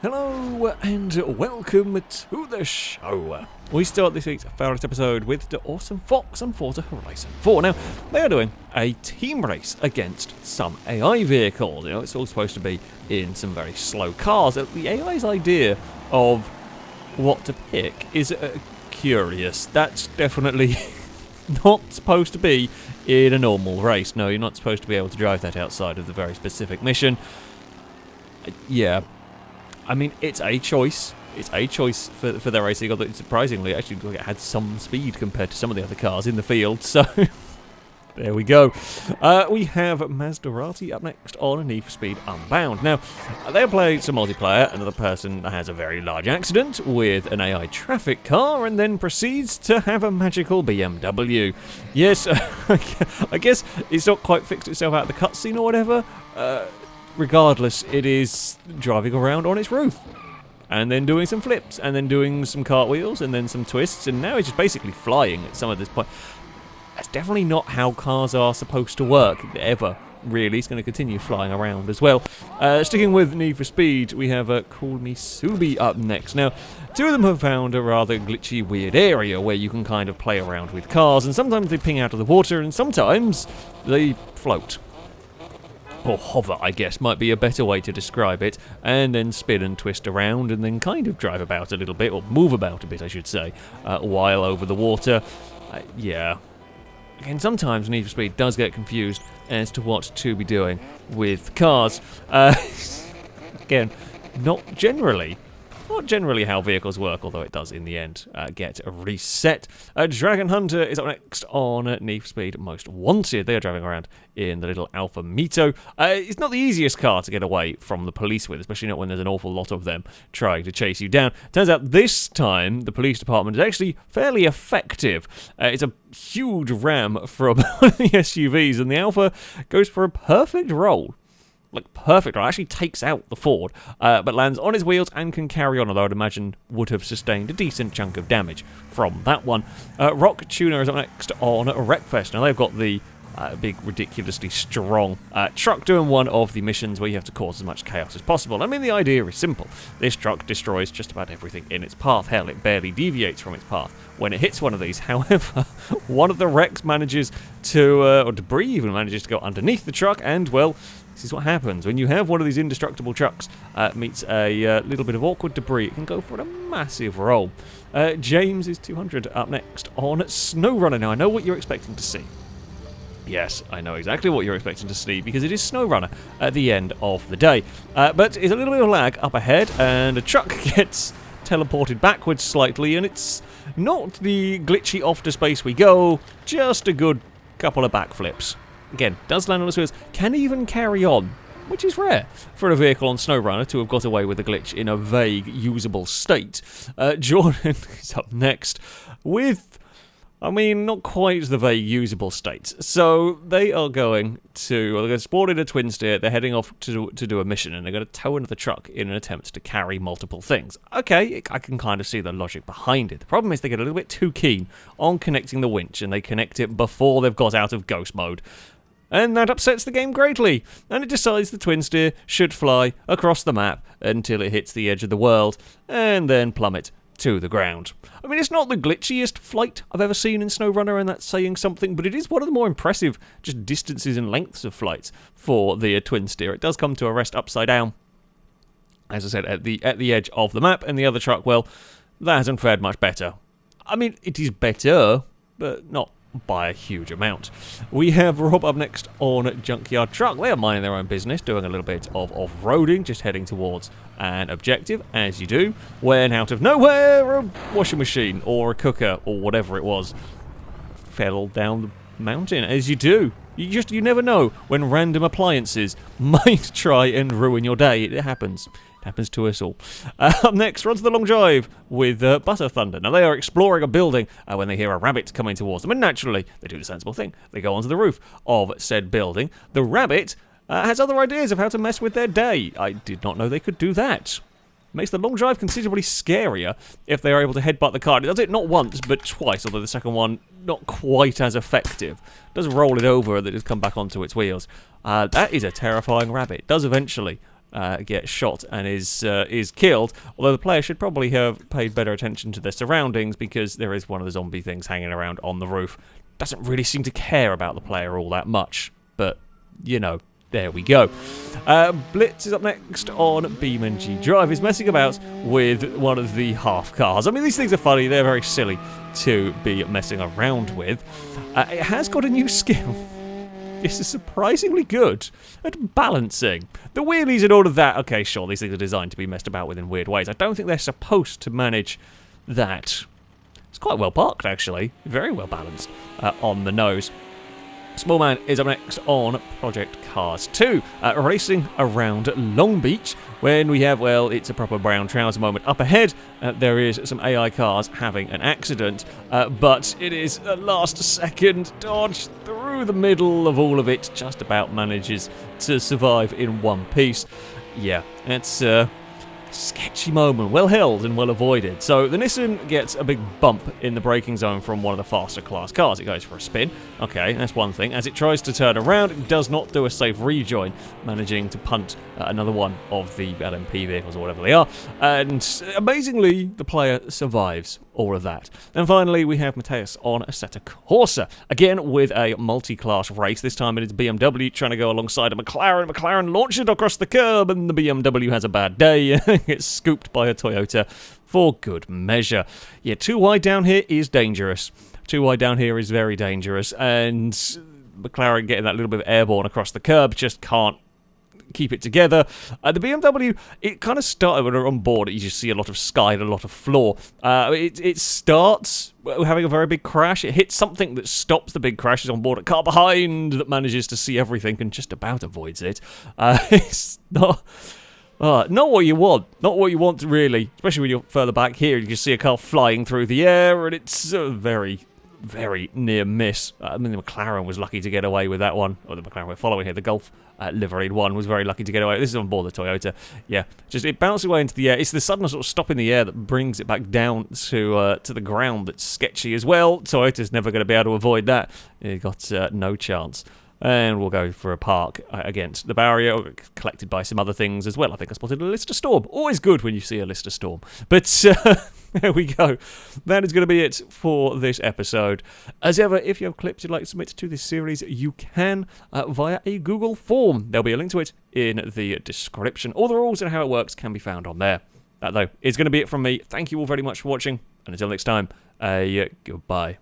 Hello and welcome to the show. We start this week's FailRace episode with the awesome Fox on Forza Horizon 4. Now, they are doing a team race against some AI vehicles. You know, it's all supposed to be in some very slow cars. The AI's idea of what to pick is curious. That's definitely not supposed to be in a normal race. No, you're not supposed to be able to drive that outside of the very specific mission. Yeah. I mean, it's a choice. It's a choice for their racing, although surprisingly, actually, it had some speed compared to some of the other cars in the field, so there we go. We have Masderati up next on Need for Speed Unbound. Now, they're playing some multiplayer. Another person has a very large accident with an AI traffic car and then proceeds to have a magical BMW. Yes, I guess it's not quite fixed itself out of the cutscene or whatever. Regardless, it is driving around on its roof, and then doing some flips, and then doing some cartwheels, and then some twists, and now it's just basically flying at some of this point. That's definitely not how cars are supposed to work, ever, really. It's going to continue flying around as well. Sticking with Need for Speed, we have Call Me Subie up next. Now, two of them have found a rather glitchy, weird area where you can kind of play around with cars, and sometimes they ping out of the water, and sometimes they float. Or hover, I guess, might be a better way to describe it, and then spin and twist around, and then kind of drive about a little bit, or move about a bit, I should say, while over the water. Yeah. Again, sometimes Need for Speed does get confused as to what to be doing with cars. Again, not generally how vehicles work, although it does in the end get reset. Dragon Hunter is up next on Need for Speed Most Wanted. They are driving around in the little Alfa Mito. It's not the easiest car to get away from the police with, especially not when there's an awful lot of them trying to chase you down. Turns out this time the police department is actually fairly effective. It's a huge ram from one of the SUVs, and the Alfa goes for a perfect roll. Like, perfect, right? Actually takes out the Ford, but lands on its wheels and can carry on, although I'd imagine would have sustained a decent chunk of damage from that one. Rock Tuner is up next on Wreckfest. Now, they've got the big, ridiculously strong truck doing one of the missions where you have to cause as much chaos as possible. I mean, the idea is simple. This truck destroys just about everything in its path. Hell, it barely deviates from its path when it hits one of these. However, one of the wrecks manages to, or debris even manages to go underneath the truck, and, well, this is what happens when you have one of these indestructible trucks meets a little bit of awkward debris. It can go for a massive roll. James is 200 up next on SnowRunner. Now, I know what you're expecting to see. Yes, I know exactly what you're expecting to see, because it is SnowRunner at the end of the day. But it's a little bit of lag up ahead, and a truck gets teleported backwards slightly, and it's not the glitchy off to space we go, just a good couple of backflips. Again, does land on its wheels, can even carry on, which is rare for a vehicle on SnowRunner to have got away with a glitch in a vague, usable state. Jordan is up next with, I mean, not quite the vague, usable state. So they are going to, well, they're going to spawn in a twin steer, they're heading off to do a mission, and they're going to tow another truck in an attempt to carry multiple things. Okay, I can kind of see the logic behind it. The problem is they get a little bit too keen on connecting the winch, and they connect it before they've got out of ghost mode. And that upsets the game greatly, and it decides the twin steer should fly across the map until it hits the edge of the world, and then plummet to the ground. I mean, it's not the glitchiest flight I've ever seen in SnowRunner, and that's saying something, but it is one of the more impressive just distances and lengths of flights for the twin steer. It does come to a rest upside down, as I said, at the edge of the map, and the other truck, well, that hasn't fared much better. I mean, it is better, but not by a huge amount. We have Rob up next on Junkyard Truck. They are minding their own business, doing a little bit of off-roading, just heading towards an objective, as you do, when out of nowhere a washing machine or a cooker or whatever it was fell down the mountain, as you do. You never know when random appliances might try and ruin your day. It happens. It happens to us all. Up next, runs the long drive with Butter Thunder. Now, they are exploring a building when they hear a rabbit coming towards them, and naturally, they do the sensible thing. They go onto the roof of said building. The rabbit has other ideas of how to mess with their day. I did not know they could do that. Makes the long drive considerably scarier if they are able to headbutt the car. It does it not once, but twice, although the second one not quite as effective. It does roll it over and then just come back onto its wheels. That is a terrifying rabbit. It does eventually gets shot and is killed. Although the player should probably have paid better attention to their surroundings, because there is one of the zombie things hanging around on the roof. Doesn't really seem to care about the player all that much, but you know, there we go. Blitz is up next on BeamNG Drive. He's messing about with one of the half cars. I mean, these things are funny. They're very silly to be messing around with. It has got a new skill. This is surprisingly good at balancing. The wheelies and all of that, okay, sure, these things are designed to be messed about with in weird ways. I don't think they're supposed to manage that. It's quite well parked, actually. Very well balanced on the nose. Small Man is up next on Project Cars 2, racing around Long Beach, when we have, well, it's a proper brown trouser moment. Up ahead, there is some AI cars having an accident, but it is a last-second dodge through the middle of all of it, just about manages to survive in one piece. Yeah, it's sketchy moment, well held and well avoided. So the Nissan gets a big bump in the braking zone from one of the faster class cars. It goes for a spin. Okay, that's one thing. As it tries to turn around, it does not do a safe rejoin, managing to punt another one of the LMP vehicles or whatever they are. And amazingly, the player survives all of that. And finally, we have Mateus on Assetto Corsa, again with a multi-class race. This time it is BMW trying to go alongside a McLaren. McLaren launches it across the curb, and the BMW has a bad day. Gets scooped by a Toyota for good measure. Yeah, too wide down here is dangerous. Too wide down here is very dangerous, and McLaren getting that little bit of airborne across the curb just can't keep it together. The BMW, it kind of started when we were on board. You just see a lot of sky and a lot of floor. It starts having a very big crash. It hits something that stops the big crash. It's on board a car behind that manages to see everything and just about avoids it. It's not what you want. Not what you want, really. Especially when you're further back here. You can see a car flying through the air, and it's a very, very near miss. I mean, the McLaren was lucky to get away with that one. Or the McLaren we're following here, the Golf liveried one, was very lucky to get away. This is on board the Toyota. Yeah, just it bounces away into the air. It's the sudden sort of stop in the air that brings it back down to the ground that's sketchy as well. Toyota's never going to be able to avoid that. It got no chance. And we'll go for a park against the barrier, collected by some other things as well. I think I spotted a Lister Storm. Always good when you see a Lister Storm. But there we go. That is going to be it for this episode. As ever, if you have clips you'd like to submit to this series, you can via a Google form. There'll be a link to it in the description. All the rules and how it works can be found on there. That, though, is going to be it from me. Thank you all very much for watching. And until next time, goodbye.